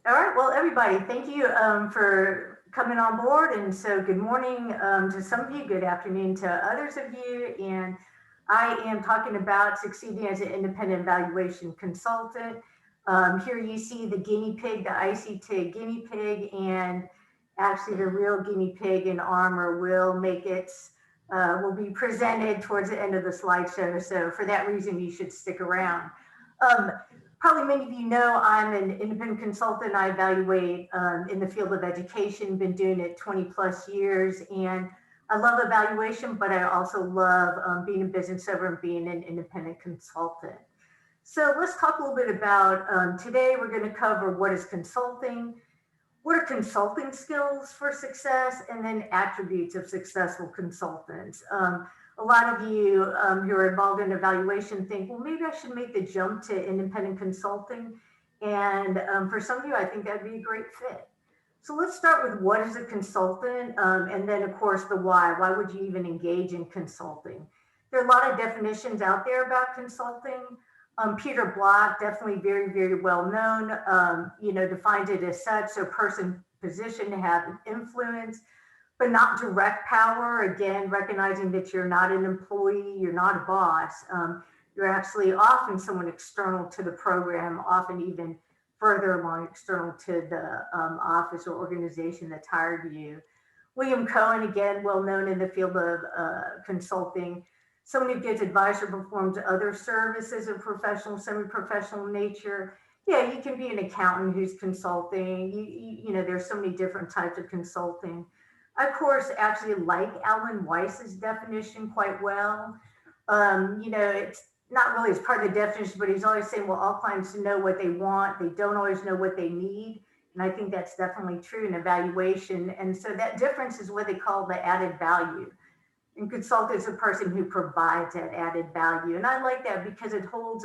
All right, well, everybody, thank you for coming on board. And so, good morning to some of you, good afternoon to others of you. And I am talking about succeeding as an independent evaluation consultant. Here you see the guinea pig, the ICT guinea pig, and actually the real guinea pig in armor will be presented towards the end of the slideshow. So, for that reason, you should stick around. Um, Probably many of you know I'm an independent consultant. I evaluate in the field of education, been doing it 20 plus years. And I love evaluation, but I also love being a business owner and being an independent consultant. So let's talk a little bit about today. We're going to cover what is consulting, what are consulting skills for success, and then attributes of successful consultants. A lot of you who are involved in evaluation think, well, maybe I should make the jump to independent consulting. And for some of you, I think that'd be a great fit. So let's start with what is a consultant, and then of course the why. Why would you even engage in consulting? There are a lot of definitions out there about consulting. Peter Block, definitely very, very well known, defines it as such. So person positioned to have an influence, but not direct power. Again, recognizing that you're not an employee, you're not a boss. You're actually often someone external to the program, often even further along external to the office or organization that's hired you. William Cohen, again, well known in the field of consulting, someone who gives advice or performs other services of professional, semi-professional nature. Yeah, you can be an accountant who's consulting. There's so many different types of consulting. I, of course, actually like Alan Weiss's definition quite well. It's not really as part of the definition, but he's always saying, well, all clients know what they want. They don't always know what they need. And I think that's definitely true in evaluation. And so that difference is what they call the added value. And consultant is a person who provides that added value. And I like that because it holds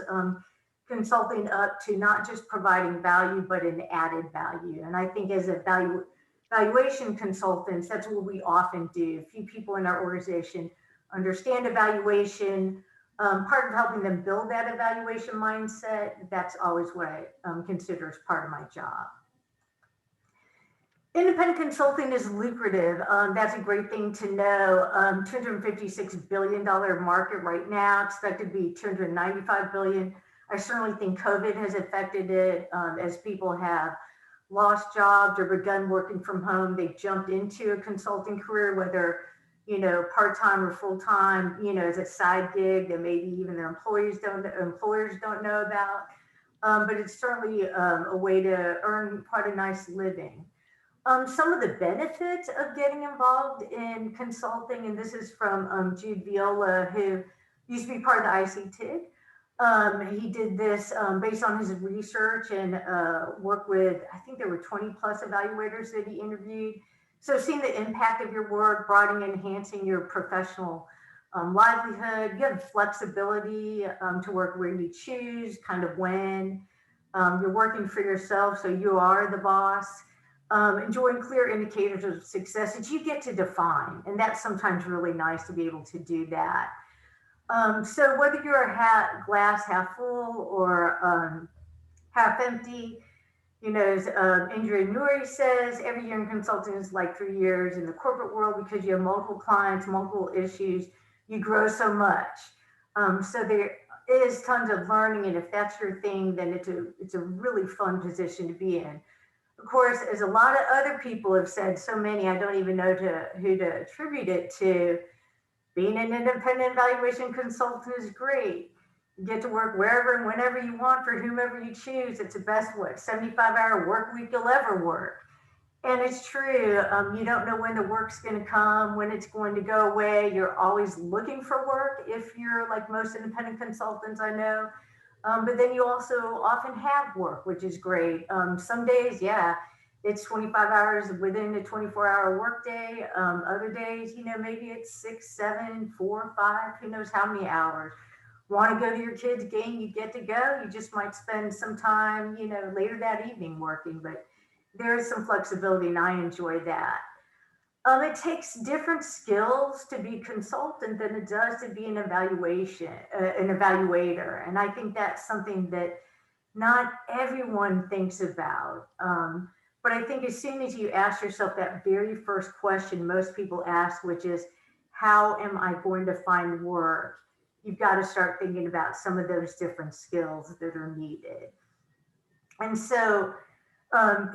consulting up to not just providing value, but an added value. And I think as a valuation consultants, that's what we often do. Few people in our organization understand evaluation. Part of helping them build that evaluation mindset, that's always what I consider as part of my job. Independent consulting is lucrative. That's a great thing to know. $256 billion market right now, expected to be $295 billion. I certainly think COVID has affected it as people have lost jobs or begun working from home. They've jumped into a consulting career, whether part-time or full-time, as a side gig that maybe even their employers don't know about. But it's certainly a way to earn quite a nice living. Some of the benefits of getting involved in consulting, and this is from Jude Viola, who used to be part of the ICT. He did this based on his research and worked with, I think there were 20 plus evaluators that he interviewed. So seeing the impact of your work, broadening, enhancing your professional livelihood, you have flexibility to work where you choose, kind of when. You're working for yourself, so you are the boss. Enjoying clear indicators of success that you get to define. And that's sometimes really nice to be able to do that. So whether you're a glass half full or half empty, as Indra Nuri says, every year in consulting is like 3 years in the corporate world because you have multiple clients, multiple issues, you grow so much. So there is tons of learning, and if that's your thing, then it's a really fun position to be in. Of course, as a lot of other people have said, so many, I don't even know who to attribute it to. Being an independent evaluation consultant is great. You get to work wherever and whenever you want for whomever you choose. It's the best, 75-hour work week you'll ever work. And it's true. You don't know when the work's going to come, when it's going to go away. You're always looking for work if you're like most independent consultants I know. But then you also often have work, which is great. Some days, yeah, it's 25 hours within a 24-hour workday. Other days, maybe it's 6, 7, 4, 5, who knows how many hours. Want to go to your kid's game, you get to go. You just might spend some time, later that evening working, but there is some flexibility and I enjoy that. It takes different skills to be a consultant than it does to be an evaluator. And I think that's something that not everyone thinks about. But I think as soon as you ask yourself that very first question most people ask, which is, how am I going to find work? You've got to start thinking about some of those different skills that are needed. And so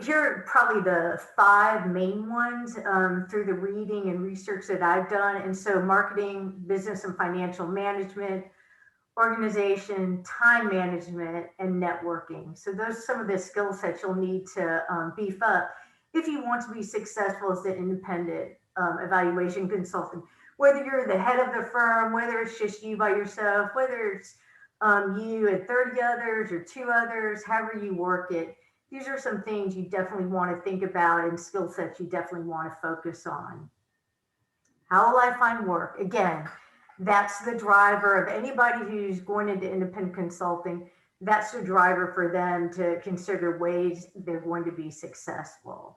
here are probably the five main ones through the reading and research that I've done. And so marketing, business and financial management, organization, time management, and networking. So those are some of the skill sets you'll need to beef up if you want to be successful as an independent evaluation consultant. Whether you're the head of the firm, whether it's just you by yourself, whether it's you and 30 others or two others, however you work it, these are some things you definitely want to think about and skill sets you definitely want to focus on. How will I find work? Again, that's the driver of anybody who's going into independent consulting. That's the driver for them to consider ways they're going to be successful.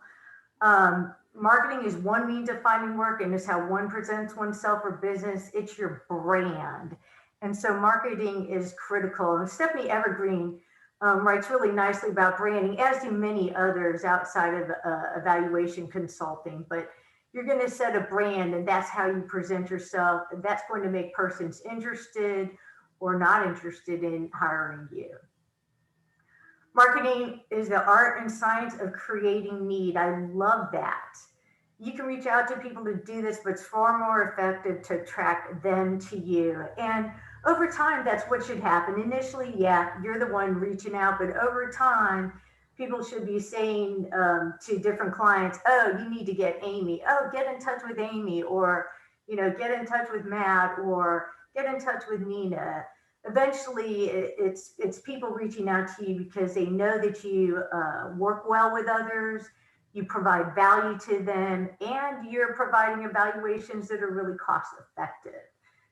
Marketing is one means of finding work, and it's how one presents oneself or business. It's your brand. And so marketing is critical. And Stephanie Evergreen writes really nicely about branding, as do many others outside of evaluation consulting. But you're going to set a brand, and that's how you present yourself. And that's going to make persons interested or not interested in hiring you. Marketing is the art and science of creating need. I love that. You can reach out to people to do this, but it's far more effective to attract them to you. And over time, that's what should happen. Initially, yeah, you're the one reaching out, but over time, people should be saying to different clients, oh, you need to get Amy. Oh, get in touch with Amy, or, get in touch with Matt, or get in touch with Nina. Eventually, it's people reaching out to you because they know that you work well with others, you provide value to them, and you're providing evaluations that are really cost effective.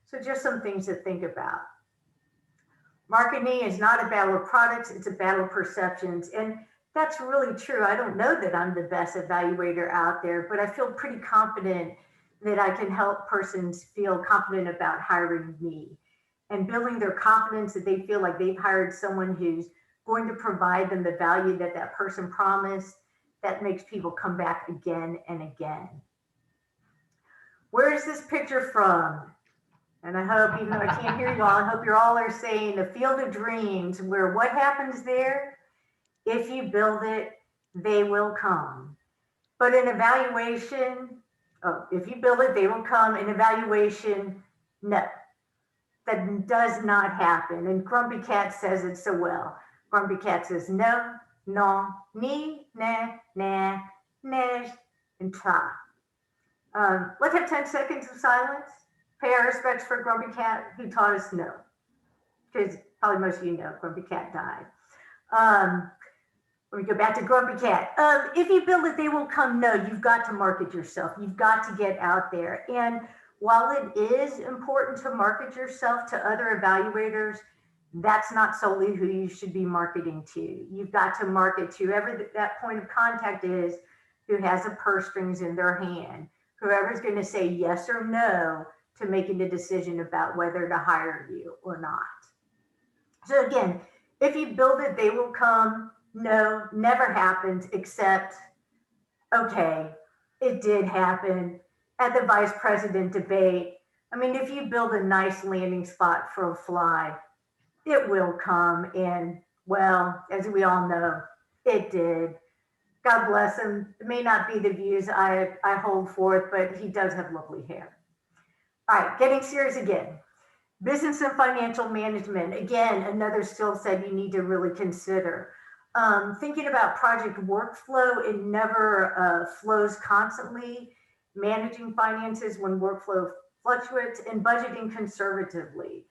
So just some things to think about. Marketing is not a battle of products, it's a battle of perceptions. And that's really true. I don't know that I'm the best evaluator out there, but I feel pretty confident that I can help persons feel confident about hiring me and building their confidence that they feel like they've hired someone who's going to provide them the value that that person promised. That makes people come back again and again. Where is this picture from? And I hope, even though I can't hear you all, I hope you all are saying the field of dreams, where what happens there? If you build it, they will come. But in evaluation, if you build it, they will come. In evaluation, no, that does not happen. And Grumpy Cat says it so well. Grumpy Cat says, no, non, ni, na, na, neige, and ta. Let's have 10 seconds of silence. Pay our respects for Grumpy Cat, who taught us no. Because probably most of you know Grumpy Cat died. Let me go back to Grumpy Cat. If you build it, they will come. No, you've got to market yourself. You've got to get out there. And while it is important to market yourself to other evaluators, that's not solely who you should be marketing to. You've got to market to whoever that point of contact is who has the purse strings in their hand, whoever's going to say yes or no to making a decision about whether to hire you or not. So again, if you build it, they will come. No, never happens, except, okay, it did happen at the vice president debate. I mean, if you build a nice landing spot for a fly, it will come. And well, as we all know, it did. God bless him. It may not be the views I hold forth, but he does have lovely hair. All right, getting serious again. Business and financial management, again, another skill set you need to really consider. Thinking about project workflow, it never flows constantly. Managing finances when workflow fluctuates, and budgeting conservatively.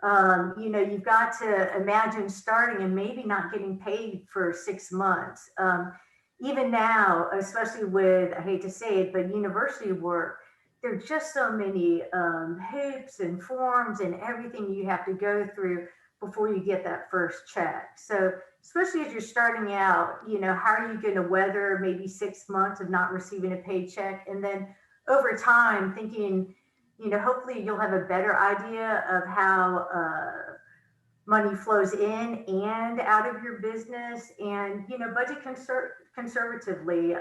You've got to imagine starting and maybe not getting paid for 6 months. Even now, especially with, I hate to say it, but university work, there's just so many hoops and forms and everything you have to go through before you get that first check. So especially as you're starting out, how are you going to weather maybe 6 months of not receiving a paycheck? And then over time thinking, hopefully you'll have a better idea of how money flows in and out of your business, and budget conservatively.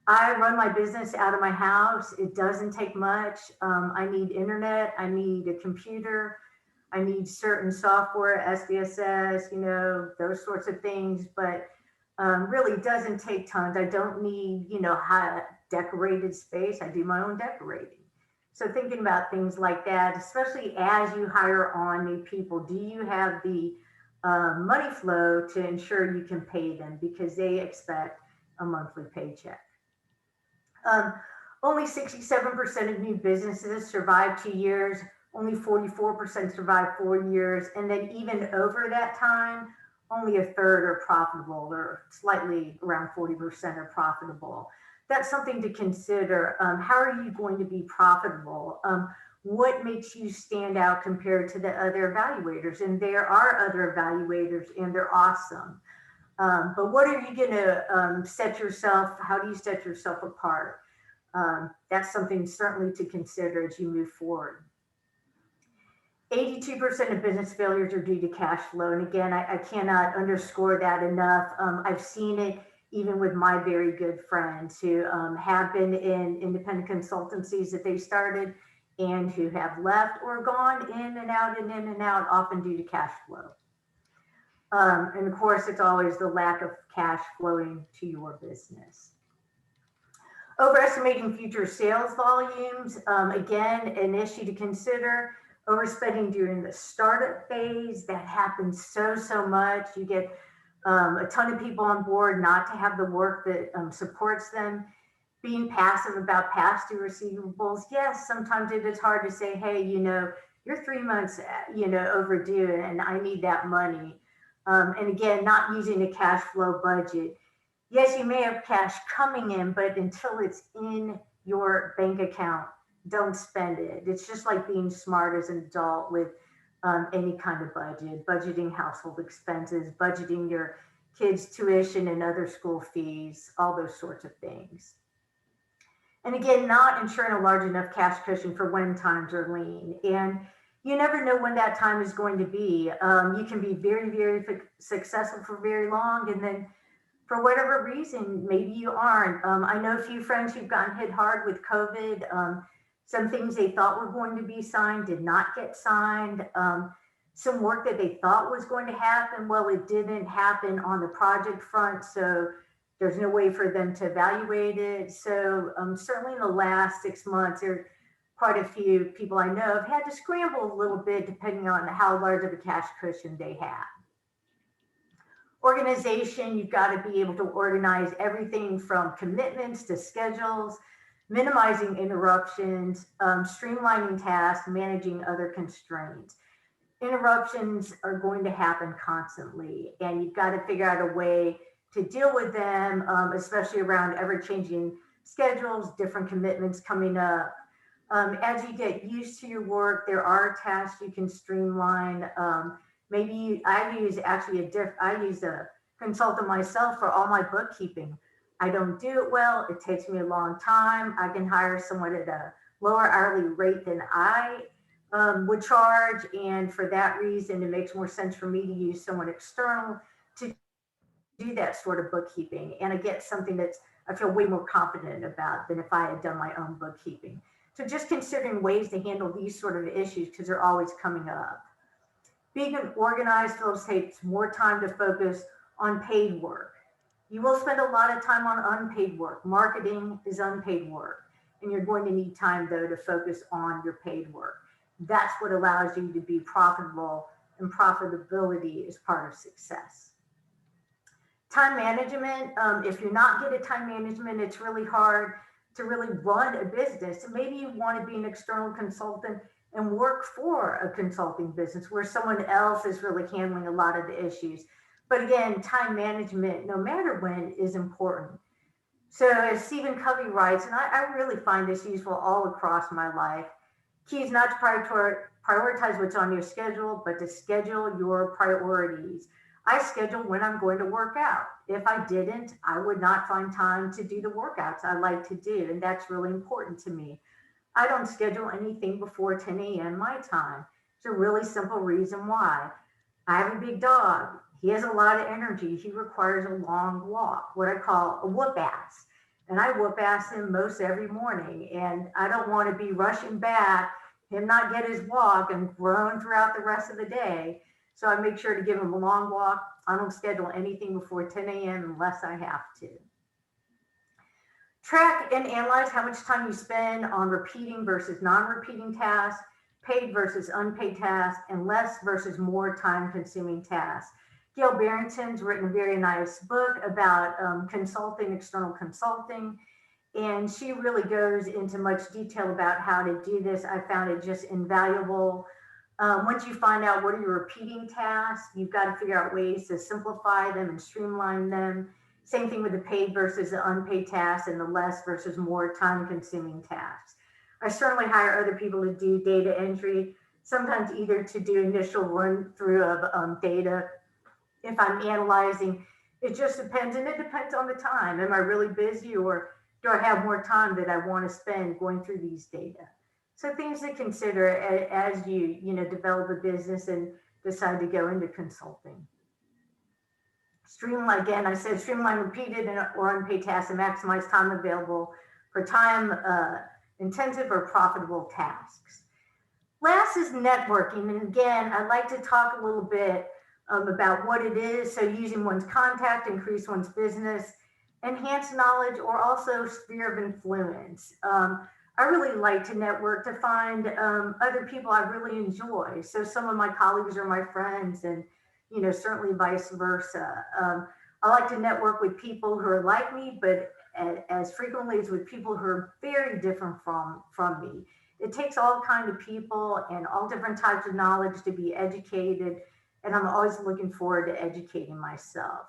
I run my business out of my house. It doesn't take much. I need internet, I need a computer, I need certain software, SDSS, those sorts of things, but really doesn't take tons. I don't need, high decorated space. I do my own decorating. So thinking about things like that, especially as you hire on new people, do you have the money flow to ensure you can pay them because they expect a monthly paycheck? Um, Only 67% of new businesses survive 2 years. Only 44% survive 4 years. And then even over that time, only a third are profitable, or slightly around 40% are profitable. That's something to consider. How are you going to be profitable? What makes you stand out compared to the other evaluators? And there are other evaluators and they're awesome. But what are you going to set yourself? How do you set yourself apart? That's something certainly to consider as you move forward. 82% of business failures are due to cash flow. And again, I cannot underscore that enough. I've seen it even with my very good friends who have been in independent consultancies that they started and who have left or gone in and out and in and out, often due to cash flow. And of course, it's always the lack of cash flowing to your business. Overestimating future sales volumes, again, an issue to consider. Overspending during the startup phase, that happens so much. You get a ton of people on board not to have the work that supports them. Being passive about past due receivables. Yes, sometimes it is hard to say, hey, you're 3 months, overdue and I need that money. And again, not using a cash flow budget. Yes, you may have cash coming in, but until it's in your bank account, don't spend it. It's just like being smart as an adult with any kind of budget, budgeting household expenses, budgeting your kids' tuition and other school fees, all those sorts of things. And again, not ensuring a large enough cash cushion for when times are lean. And you never know when that time is going to be. You can be very successful for very long, and then for whatever reason, maybe you aren't. I know a few friends who've gotten hit hard with COVID. Some things they thought were going to be signed did not get signed. Some work that they thought was going to happen, well, it didn't happen on the project front. So there's no way for them to evaluate it. So certainly in the last 6 months, there are quite a few people I know have had to scramble a little bit depending on how large of a cash cushion they have. Organization, you've got to be able to organize everything from commitments to schedules, minimizing interruptions, streamlining tasks, managing other constraints. Interruptions are going to happen constantly, and you've got to figure out a way to deal with them, especially around ever-changing schedules, different commitments coming up. As you get used to your work, there are tasks you can streamline. Maybe I use a consultant myself for all my bookkeeping. I don't do it well. It takes me a long time. I can hire someone at a lower hourly rate than I would charge. And for that reason, it makes more sense for me to use someone external to do that sort of bookkeeping. And I get something that's I feel way more confident about than if I had done my own bookkeeping. So just considering ways to handle these sort of issues because they're always coming up. Being organized takes more time to focus on paid work. You will spend a lot of time on unpaid work. Marketing is unpaid work, and you're going to need time, though, to focus on your paid work. That's what allows you to be profitable, and profitability is part of success. Time management, if you're not good at time management, it's really hard to really run a business. And maybe you want to be an external consultant and work for a consulting business where someone else is really handling a lot of the issues. But again, time management, no matter when, is important. So as Stephen Covey writes, and I really find this useful all across my life, key is not to prioritize what's on your schedule, but to schedule your priorities. I schedule when I'm going to work out. If I didn't, I would not find time to do the workouts I like to do, and that's really important to me. I don't schedule anything before 10 a.m. my time. It's a really simple reason why. I have a big dog. He has a lot of energy. He requires a long walk, what I call a whoop ass. And I whoop ass him most every morning. And I don't want to be rushing back, him not get his walk and groan throughout the rest of the day. So I make sure to give him a long walk. I don't schedule anything before 10 a.m. unless I have to. Track and analyze how much time you spend on repeating versus non-repeating tasks, paid versus unpaid tasks, and less versus more time-consuming tasks. Gail Barrington's written a very nice book about consulting, external consulting, and she really goes into much detail about how to do this. I found it just invaluable. Once you find out what are your repeating tasks, you've got to figure out ways to simplify them and streamline them. Same thing with the paid versus the unpaid tasks and the less versus more time consuming tasks. I certainly hire other people to do data entry, sometimes either to do initial run through of data. If I'm analyzing, it just depends, and it depends on the time. Am I really busy, or do I have more time that I want to spend going through these data? So things to consider as you develop a business and decide to go into consulting. Streamline, again, I said streamline repeated or unpaid tasks and maximize time available for time intensive or profitable tasks. Last is networking. And again, I'd like to talk a little bit about what it is. So using one's contact, increase one's business, enhance knowledge, or also sphere of influence. I really like to network to find other people I really enjoy. So some of my colleagues are my friends, and certainly vice versa. I like to network with people who are like me, but as frequently as with people who are very different from me. It takes all kinds of people and all different types of knowledge to be educated, and I'm always looking forward to educating myself.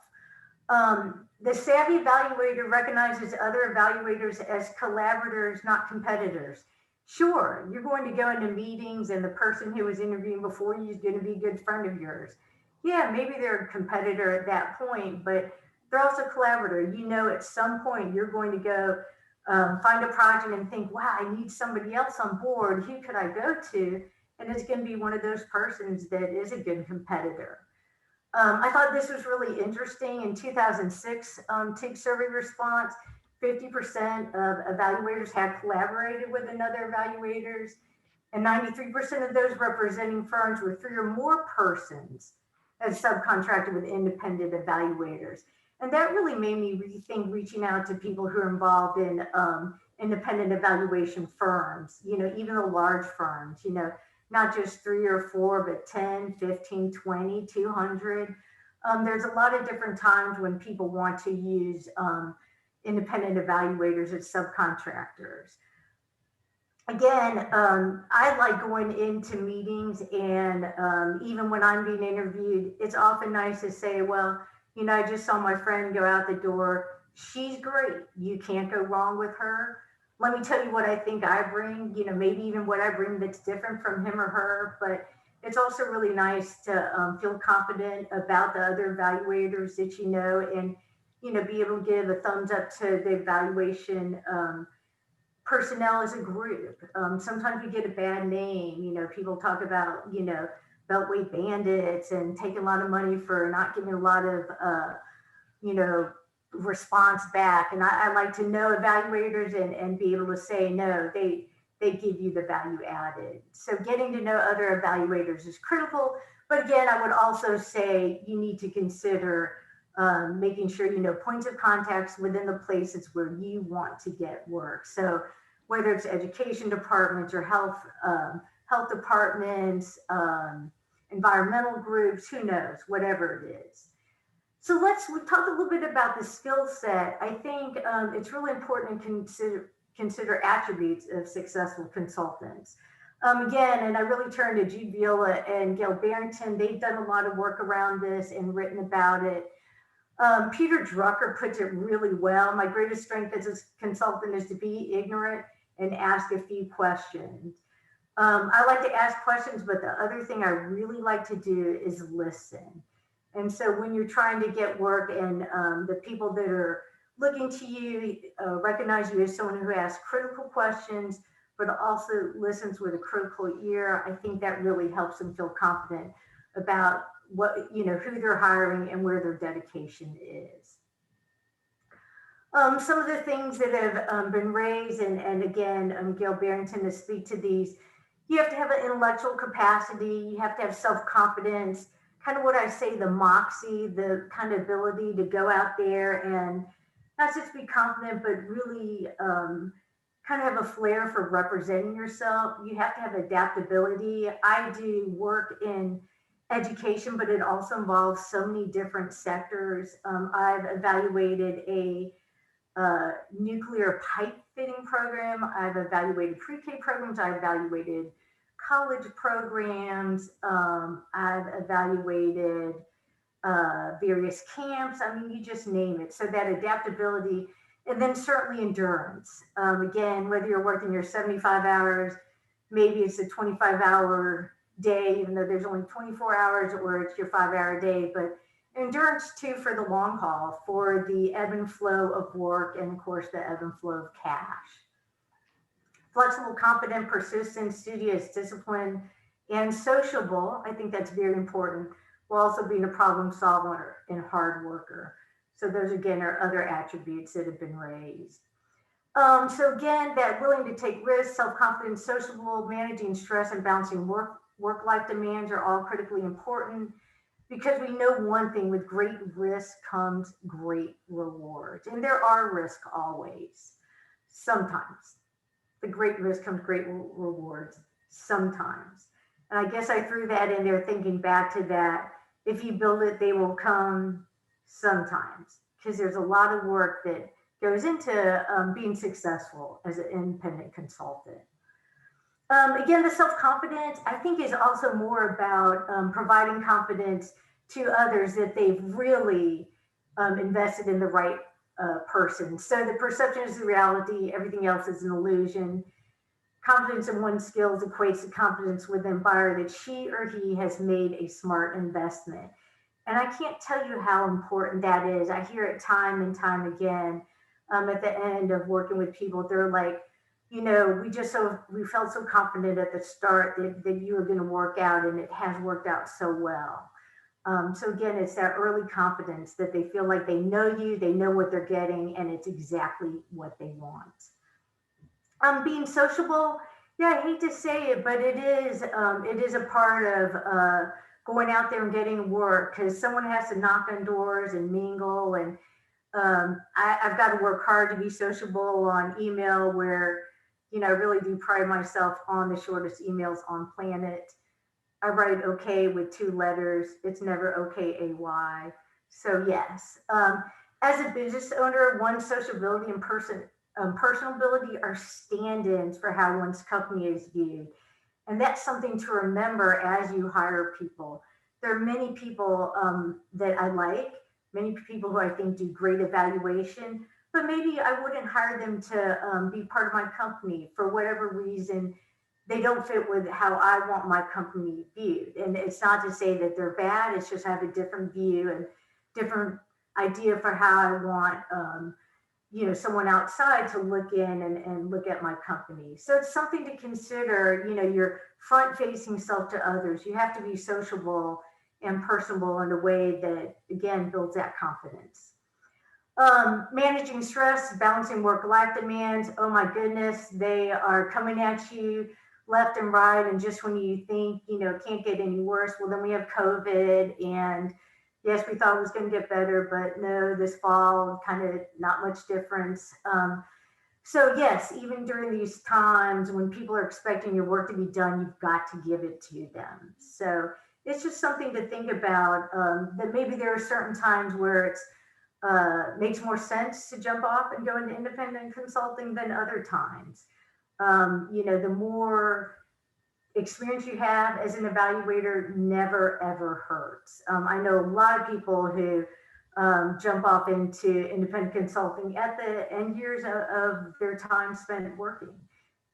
The savvy evaluator recognizes other evaluators as collaborators, not competitors. Sure, you're going to go into meetings and the person who was interviewing before you is going to be a good friend of yours. Yeah, maybe they're a competitor at that point, but they're also a collaborator. At some point you're going to go find a project and think, wow, I need somebody else on board. Who could I go to? And it's going to be one of those persons that is a good competitor. I thought this was really interesting. In 2006 TIG survey response, 50% of evaluators had collaborated with another evaluators, and 93% of those representing firms with 3 or more persons as subcontracted with independent evaluators. And that really made me rethink reaching out to people who are involved in independent evaluation firms, even the large firms, not just 3 or 4, but 10, 15, 20, 200. There's a lot of different times when people want to use independent evaluators as subcontractors. Again, I like going into meetings, and even when I'm being interviewed, it's often nice to say, well, I just saw my friend go out the door. She's great. You can't go wrong with her. Let me tell you what I think I bring, maybe even what I bring that's different from him or her. But it's also really nice to feel confident about the other evaluators that and, be able to give a thumbs up to the evaluation personnel as a group. Sometimes we get a bad name. People talk about, beltway bandits and take a lot of money for not giving a lot of, response back. And I like to know evaluators and be able to say, no, they give you the value added. So getting to know other evaluators is critical. But again, I would also say you need to consider making sure points of contacts within the places where you want to get work. So whether it's education departments or health departments, environmental groups, who knows, whatever it is. So we talked a little bit about the skill set. I think it's really important to consider attributes of successful consultants. Again, and I really turn to Jude Viola and Gail Barrington. They've done a lot of work around this and written about it. Peter Drucker puts it really well. My greatest strength as a consultant is to be ignorant and ask a few questions. I like to ask questions, but the other thing I really like to do is listen. And so when you're trying to get work and the people that are looking to you recognize you as someone who asks critical questions, but also listens with a critical ear, I think that really helps them feel confident about what, who they're hiring and where their dedication is. Some of the things that have been raised, and again, Gail Barrington to speak to these, you have to have an intellectual capacity, you have to have self-confidence, kind of what I say, the moxie, the kind of ability to go out there and not just be confident, but really kind of have a flair for representing yourself. You have to have adaptability. I do work in education, but it also involves so many different sectors. I've evaluated a nuclear pipe fitting program. I've evaluated pre-K programs. I've evaluated college programs. I've evaluated various camps. I mean, you just name it. So that adaptability, and then certainly endurance. Again, whether you're working your 75 hours, maybe it's a 25-hour day, even though there's only 24 hours, or it's your 5-hour day, but endurance too for the long haul, for the ebb and flow of work, and of course the ebb and flow of cash. Flexible, competent, persistent, studious, disciplined, and sociable. I think that's very important, while also being a problem solver and hard worker. So those again are other attributes that have been raised. So again, that willing to take risks, self-confidence, sociable, managing stress, and balancing work-life demands are all critically important, because we know one thing: with great risk comes great rewards. And there are risks always. Sometimes. The great risk comes great rewards. Sometimes. And I guess I threw that in there thinking back to that. If you build it, they will come sometimes. Because there's a lot of work that goes into being successful as an independent consultant. Again, the self-confidence, I think, is also more about providing confidence to others that they've really invested in the right person. So the perception is the reality, everything else is an illusion. Confidence in one's skills equates to confidence within buyer that she or he has made a smart investment. And I can't tell you how important that is. I hear it time and time again at the end of working with people. They're like, we felt so confident at the start that you were going to work out, and it has worked out so well. So again, it's that early confidence that they feel like they know you, they know what they're getting, and it's exactly what they want. Being sociable, yeah, I hate to say it, but it is a part of going out there and getting work, because someone has to knock on doors and mingle, and I've got to work hard to be sociable on email, where I really do pride myself on the shortest emails on planet. I write okay with 2 letters. It's never OKAY. So yes, as a business owner, one's sociability and personability are stand-ins for how one's company is viewed. And that's something to remember as you hire people. There are many people that I like, many people who I think do great evaluation, but maybe I wouldn't hire them to be part of my company for whatever reason. They don't fit with how I want my company viewed. And it's not to say that they're bad, it's just I have a different view and different idea for how I want someone outside to look in and look at my company. So it's something to consider, your front-facing self to others. You have to be sociable and personable in a way that, again, builds that confidence. Managing stress, balancing work-life demands. Oh my goodness, they are coming at you left and right. And just when you think, it can't get any worse, well, then we have COVID, and yes, we thought it was going to get better, but no, this fall, kind of not much difference. So yes, even during these times when people are expecting your work to be done, you've got to give it to them. So it's just something to think about, that maybe there are certain times where it's makes more sense to jump off and go into independent consulting than other times. The more experience you have as an evaluator never ever hurts. I know a lot of people who jump off into independent consulting at the end years of their time spent working.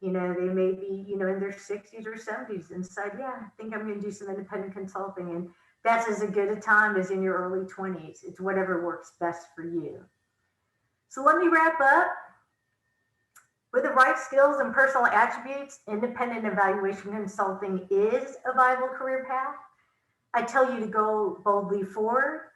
They may be, in their 60s or 70s and decide, yeah, I think I'm going to do some independent consulting. And that's as good a time as in your early 20s. It's whatever works best for you. So let me wrap up. With the right skills and personal attributes, independent evaluation consulting is a viable career path. I tell you to go boldly forward.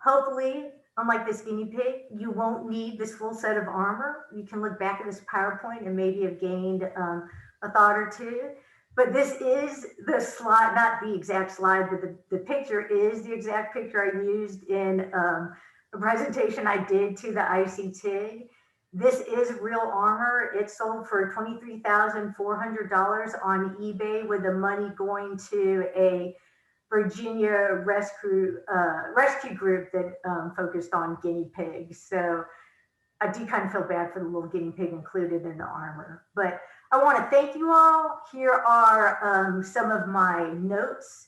Hopefully, unlike this guinea pig, you won't need this full set of armor. You can look back at this PowerPoint and maybe have gained a thought or two. But this is the slide, not the exact slide, but the picture is the exact picture I used in a presentation I did to the ICT. This is real armor. It sold for $23,400 on eBay, with the money going to a Virginia rescue group that focused on guinea pigs. So I do kind of feel bad for the little guinea pig included in the armor. But I want to thank you all. Here are some of my notes.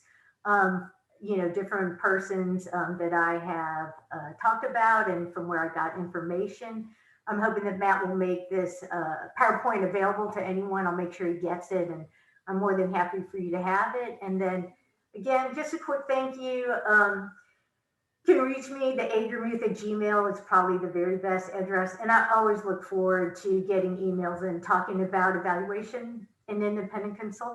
Different persons that I have talked about and from where I got information. I'm hoping that Matt will make this PowerPoint available to anyone. I'll make sure he gets it, and I'm more than happy for you to have it. And then again, just a quick thank you. You can reach me, the agermuth@gmail is probably the very best address. And I always look forward to getting emails and talking about evaluation and independent consulting.